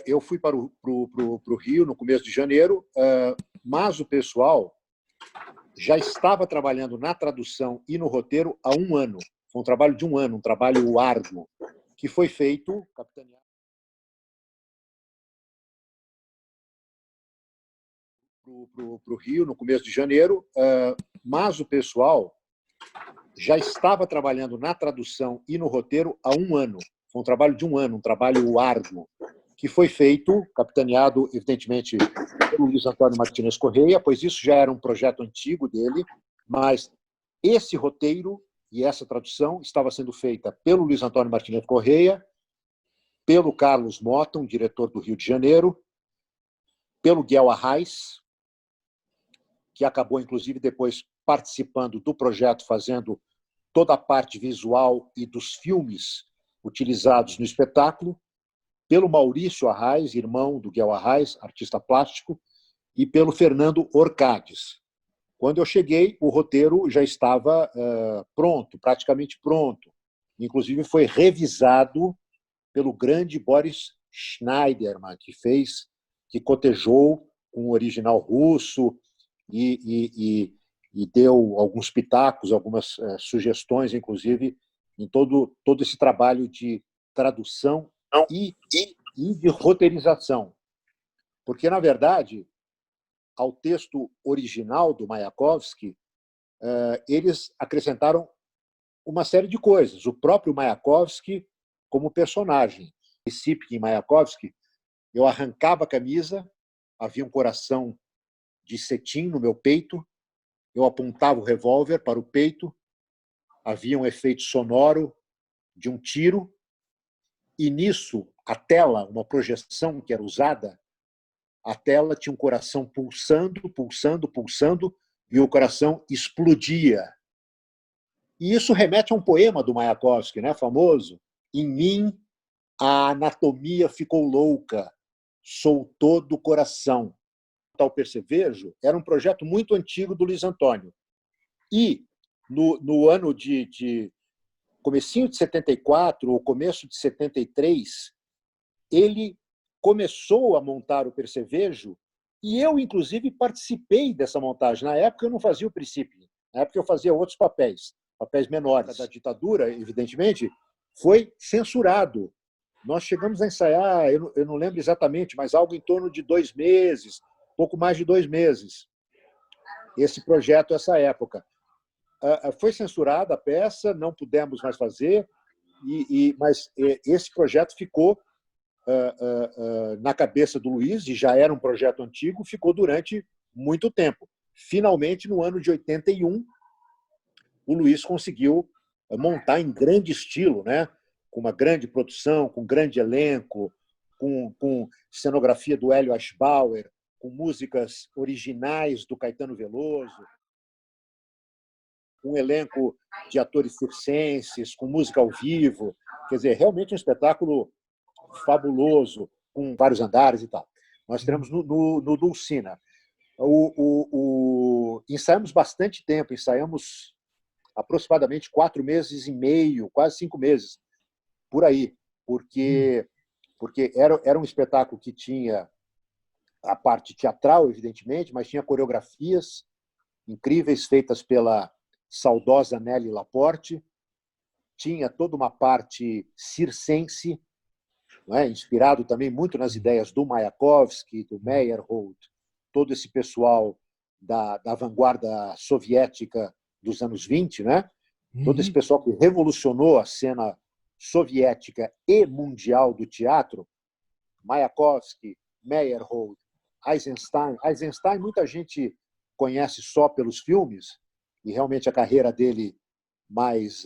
eu fui para o Rio no começo de janeiro, mas o pessoal já estava trabalhando na tradução e no roteiro há um ano. Foi um trabalho de um ano, um trabalho árduo, que foi feito, capitaneado para o Rio no começo de janeiro, mas o pessoal já estava trabalhando na tradução e no roteiro há um ano. Foi um trabalho de um ano, um trabalho árduo, que foi feito, capitaneado, evidentemente, pelo Luiz Antônio Martínez Correia, pois isso já era um projeto antigo dele, mas esse roteiro e essa tradução estava sendo feita pelo Luiz Antônio Martínez Correia, pelo Carlos Mota, um diretor do Rio de Janeiro, pelo Guel Arraes, que acabou, inclusive, depois participando do projeto, fazendo toda a parte visual e dos filmes utilizados no espetáculo, pelo Maurício Arraes, irmão do Guel Arraes, artista plástico, e pelo Fernando Orcades. Quando eu cheguei, o roteiro já estava pronto, praticamente pronto. Inclusive, foi revisado pelo grande Boris Schneiderman, que cotejou com o original russo e deu alguns pitacos, algumas sugestões, inclusive, em todo esse trabalho de tradução e de roteirização. Porque, na verdade, ao texto original do Mayakovsky, eles acrescentaram uma série de coisas. O próprio Mayakovsky como personagem. Em Mayakovsky, eu arrancava a camisa, havia um coração de cetim no meu peito, eu apontava o revólver para o peito, havia um efeito sonoro de um tiro, e nisso, a tela, uma projeção que era usada, a tela tinha um coração pulsando, pulsando, pulsando, e o coração explodia. E isso remete a um poema do Mayakovsky, né, famoso. Em mim, a anatomia ficou louca, sou todo coração. O Percevejo era um projeto muito antigo do Luiz Antônio. E, no ano de comecinho de 74, ou começo de 73, ele começou a montar o Percevejo, e eu, inclusive, participei dessa montagem. Na época, eu não fazia o princípio. Na época, eu fazia outros papéis menores. Da ditadura, evidentemente, foi censurado. Nós chegamos a ensaiar, eu não lembro exatamente, mas algo em torno de 2 meses, pouco mais de 2 meses, esse projeto, essa época. Foi censurada a peça, não pudemos mais fazer, mas esse projeto ficou na cabeça do Luiz, e já era um projeto antigo, ficou durante muito tempo. Finalmente, no ano de 81, o Luiz conseguiu montar em grande estilo, né? Com uma grande produção, com um grande elenco, com cenografia do Hélio Aschbauer, com músicas originais do Caetano Veloso, um elenco de atores circenses, com música ao vivo. Quer dizer, realmente um espetáculo fabuloso, com vários andares e tal. Nós teremos no Dulcina. Ensaiamos bastante tempo, ensaiamos aproximadamente 4 meses e meio, quase 5 meses, por aí, porque era um espetáculo que tinha a parte teatral, evidentemente, mas tinha coreografias incríveis feitas pela saudosa Nelly Laporte, tinha toda uma parte circense, não é? Inspirado também muito nas ideias do Mayakovsky, do Meyerhold, todo esse pessoal da vanguarda soviética dos anos 20, né? Todo esse pessoal que revolucionou a cena soviética e mundial do teatro, Mayakovsky, Meyerhold, Eisenstein. Eisenstein muita gente conhece só pelos filmes, e realmente a carreira dele mais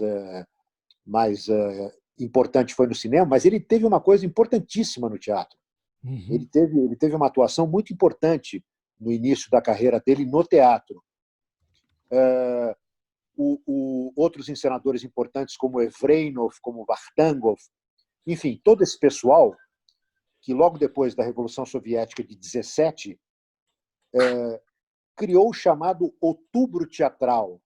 importante foi no cinema, mas ele teve uma coisa importantíssima no teatro. Ele teve uma atuação muito importante no início da carreira dele no teatro. Outros encenadores importantes, como Evreynov, como Vartangov, enfim, todo esse pessoal que, logo depois da Revolução Soviética de 17, criou o chamado Outubro Teatral.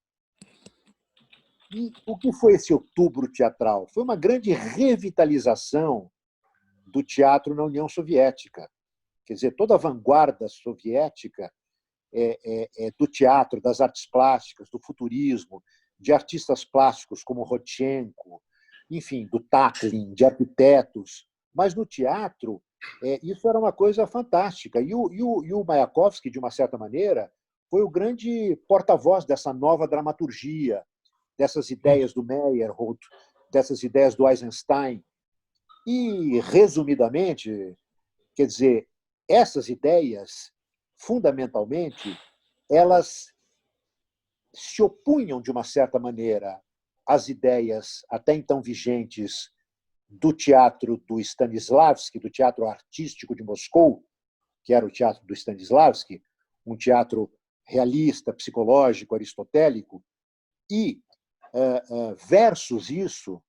E o que foi esse Outubro Teatral? Foi uma grande revitalização do teatro na União Soviética. Quer dizer, toda a vanguarda soviética do teatro, das artes plásticas, do futurismo, de artistas plásticos como Rodchenko, enfim, do Taklin, de arquitetos. Mas no teatro, isso era uma coisa fantástica. E o Mayakovsky, de uma certa maneira, foi o grande porta-voz dessa nova dramaturgia, dessas ideias do Meyerhold, dessas ideias do Eisenstein. E, resumidamente, quer dizer, essas ideias, fundamentalmente, elas se opunham, de uma certa maneira, às ideias até então vigentes do teatro do Stanislavski, do teatro artístico de Moscou, que era o teatro do Stanislavski, um teatro realista, psicológico, aristotélico, e, versus isso,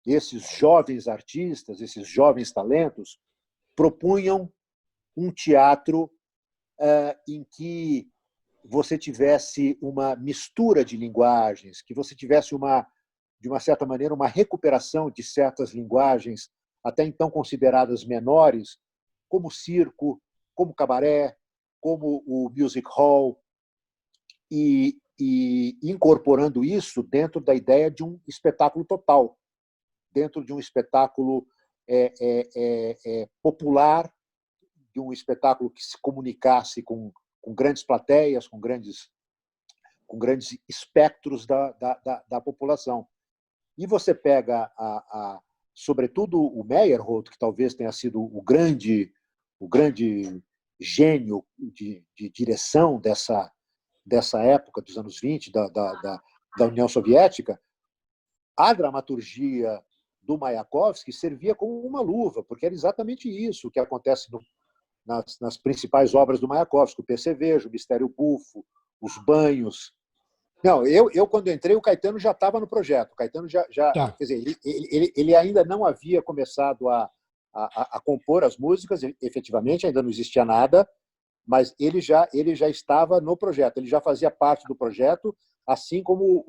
esses jovens artistas, esses jovens talentos, propunham um teatro em que você tivesse uma mistura de linguagens, que você tivesse de uma certa maneira, uma recuperação de certas linguagens até então consideradas menores, como circo, como cabaré, como o music hall, e incorporando isso dentro da ideia de um espetáculo total, dentro de um espetáculo popular, de um espetáculo que se comunicasse com grandes plateias, com grandes espectros da população. E você pega, sobretudo, o Meyerhold, que talvez tenha sido o grande gênio de direção dessa época, dos anos 20, da União Soviética, a dramaturgia do Mayakovsky servia como uma luva, porque era exatamente isso que acontece nas principais obras do Mayakovsky, o Percevejo, o Mistério Bufo, os Banhos. Não, eu quando entrei, o Caetano já estava no projeto. O Caetano Tá. quer dizer, ele ainda não havia começado a compor as músicas, efetivamente, ainda não existia nada, mas ele já estava no projeto, ele já fazia parte do projeto, assim como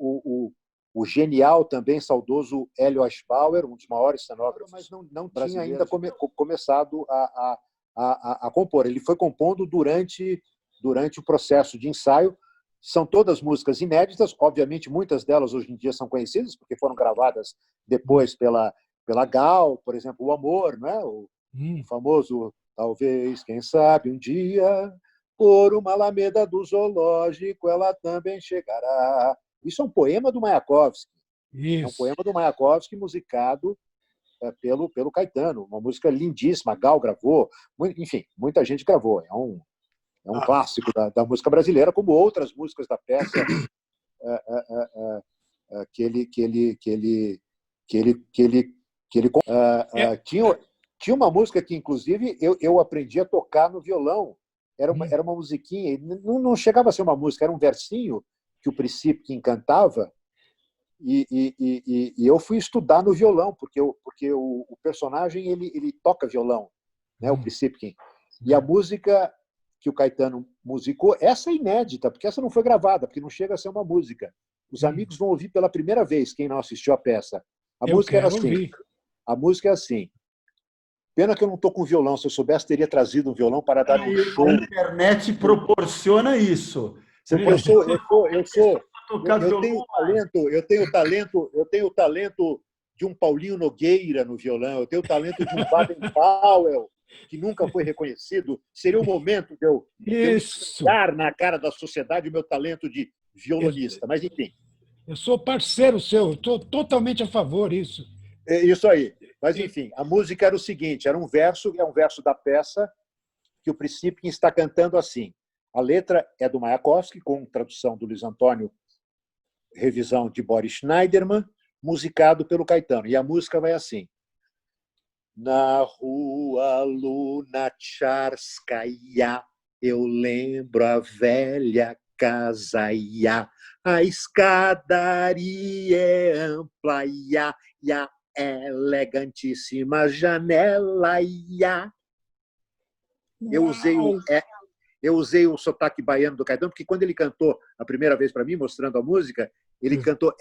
o genial, também saudoso Hélio Aschbauer, um dos maiores cenógrafos, mas não tinha ainda começado a compor. Ele foi compondo durante o processo de ensaio. São todas músicas inéditas, obviamente muitas delas hoje em dia são conhecidas, porque foram gravadas depois pela Gal, por exemplo, O Amor, né? O famoso Talvez, quem sabe, um dia, por uma alameda do zoológico, ela também chegará. Isso é um poema do Mayakovsky. Isso. É um poema do Mayakovsky musicado pelo Caetano, uma música lindíssima, a Gal gravou, enfim, muita gente gravou. É um clássico da música brasileira, como outras músicas da peça que ele tinha uma música que, inclusive, eu aprendi a tocar no violão. Era uma musiquinha, não chegava a ser uma música, era um versinho que o Príncipe cantava, e eu fui estudar no violão, porque o personagem ele toca violão, né, o Príncipe. E a música que o Caetano musicou, essa é inédita, porque essa não foi gravada, porque não chega a ser uma música. Os amigos vão ouvir pela primeira vez, quem não assistiu a peça. A música era assim. Ouvir. A música é assim. Pena que eu não estou com violão. Se eu soubesse, teria trazido um violão para dar um show. A internet proporciona isso. Eu tenho o talento de um Paulinho Nogueira no violão. Eu tenho o talento de um Baden Powell, que nunca foi reconhecido. Seria o momento de eu dar na cara da sociedade o meu talento de violonista. Mas, enfim. Eu sou parceiro seu, estou totalmente a favor disso. É isso aí. Mas, enfim, a música era o seguinte, é um verso da peça que o Príncipe está cantando assim. A letra é do Mayakovsky, com tradução do Luiz Antônio, revisão de Boris Schneiderman, musicado pelo Caetano. E a música vai assim. Na rua Lunacharskaya, eu lembro a velha casa, a escadaria é ampla, e a elegantíssima janela, Eu usei o sotaque baiano do Caetano, porque quando ele cantou a primeira vez para mim, mostrando a música, ele cantou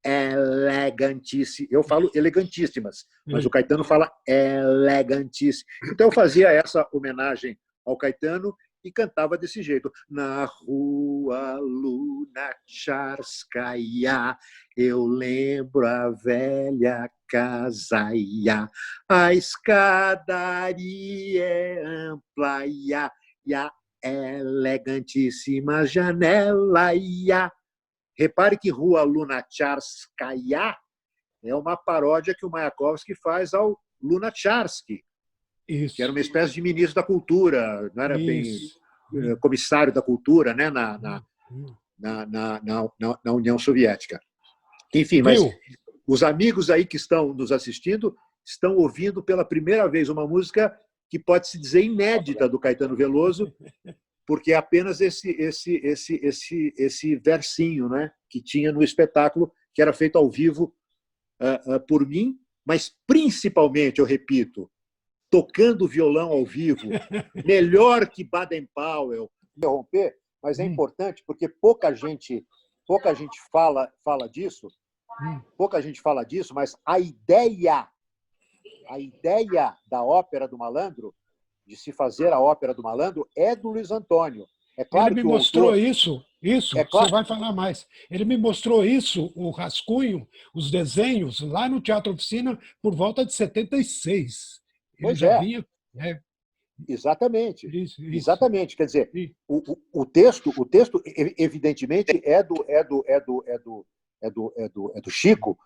elegantíssimas. Eu falo elegantíssimas, mas o Caetano fala elegantíssimas. Então eu fazia essa homenagem ao Caetano e cantava desse jeito. Na rua Lunacharskaya, eu lembro a velha casaia, a escadaria é ampla e a elegantíssima janela. Repare que Rua Lunacharskaya é uma paródia que o Mayakovsky faz ao Lunacharsky, que era uma espécie de ministro da cultura, não era bem comissário da cultura, né, na União Soviética. Enfim, mas os amigos aí que estão nos assistindo estão ouvindo pela primeira vez uma música que pode se dizer inédita do Caetano Veloso, porque é apenas esse versinho, né, que tinha no espetáculo, que era feito ao vivo por mim, mas principalmente, eu repito, tocando violão ao vivo, melhor que Baden-Powell. Interromper, mas é importante porque pouca gente fala disso, mas a ideia da Ópera do Malandro, de se fazer a Ópera do Malandro, é do Luiz Antônio. É claro ele me que mostrou autor... isso, claro... você vai falar mais. Ele me mostrou isso, o rascunho, os desenhos, lá no Teatro Oficina, por volta de 76. Ele Pois já é. vinha... Exatamente. Isso. Exatamente. Quer dizer, o texto, evidentemente, é do Chico.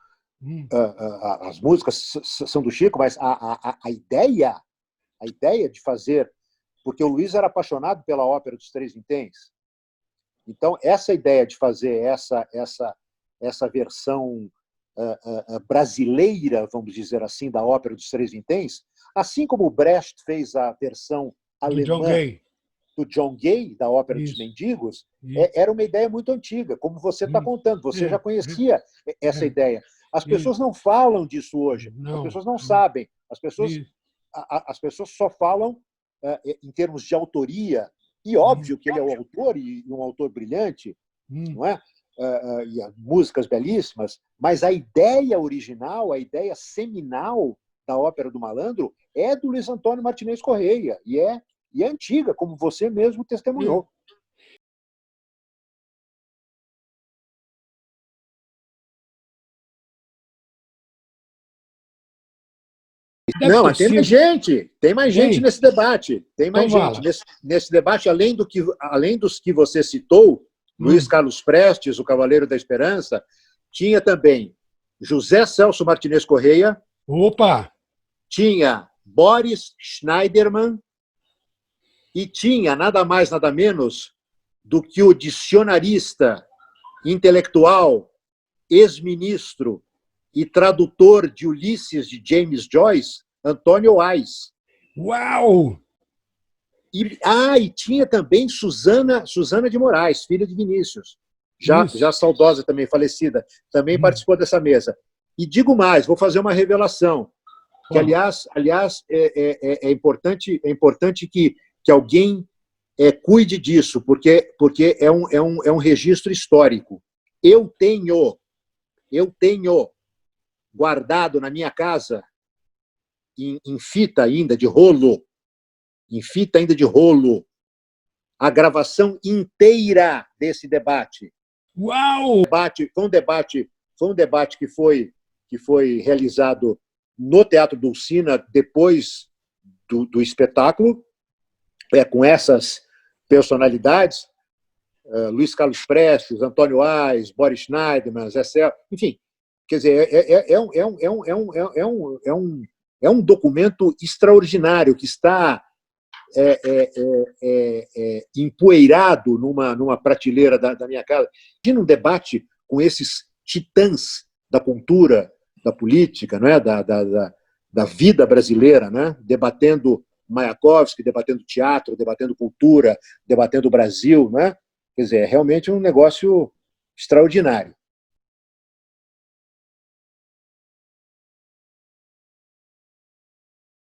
As músicas são do Chico, mas a ideia de fazer... Porque o Luiz era apaixonado pela ópera dos Três Vinténs. Então, essa ideia de fazer essa versão brasileira, vamos dizer assim, da ópera dos Três Vinténs, assim como o Brecht fez a versão alemã do John Gay, da ópera dos Mendigos, era uma ideia muito antiga, como você está contando. Você já conhecia essa ideia. As pessoas não falam disso hoje. As pessoas não sabem. As pessoas só falam em termos de autoria, e óbvio que ele é o autor, e um autor brilhante, não é? E músicas belíssimas, mas a ideia original, a ideia seminal da Ópera do Malandro é do Luiz Antônio Martinez Correia, e é antiga, como você mesmo testemunhou. Não, mas tem mais gente nesse debate. Tem mais gente nesse debate, além dos que você citou, Luiz Carlos Prestes, o Cavaleiro da Esperança, tinha também José Celso Martinez Correia. Opa! Tinha Boris Schneiderman e tinha nada mais, nada menos do que o dicionarista intelectual, ex-ministro e tradutor de Ulisses de James Joyce, Antônio Wise. Uau! E tinha também Susana de Moraes, filha de Vinícius, já saudosa também, falecida, também participou dessa mesa. E digo mais, vou fazer uma revelação, que, aliás é importante que alguém cuide disso, porque é um registro histórico. Eu tenho guardado na minha casa, em fita ainda de rolo, a gravação inteira desse debate. Uau! Foi um debate que foi realizado no Teatro Dulcina depois do espetáculo, com essas personalidades, Luiz Carlos Prestes, Antônio Wise, Boris Schneiderman, Zé Celso, enfim. Quer dizer, é um documento extraordinário que está empoeirado numa prateleira da minha casa. Imagina um debate com esses titãs da cultura, da política, não é? da vida brasileira, né? Debatendo Mayakovsky, debatendo teatro, debatendo cultura, debatendo o Brasil. Né? Quer dizer, é realmente um negócio extraordinário.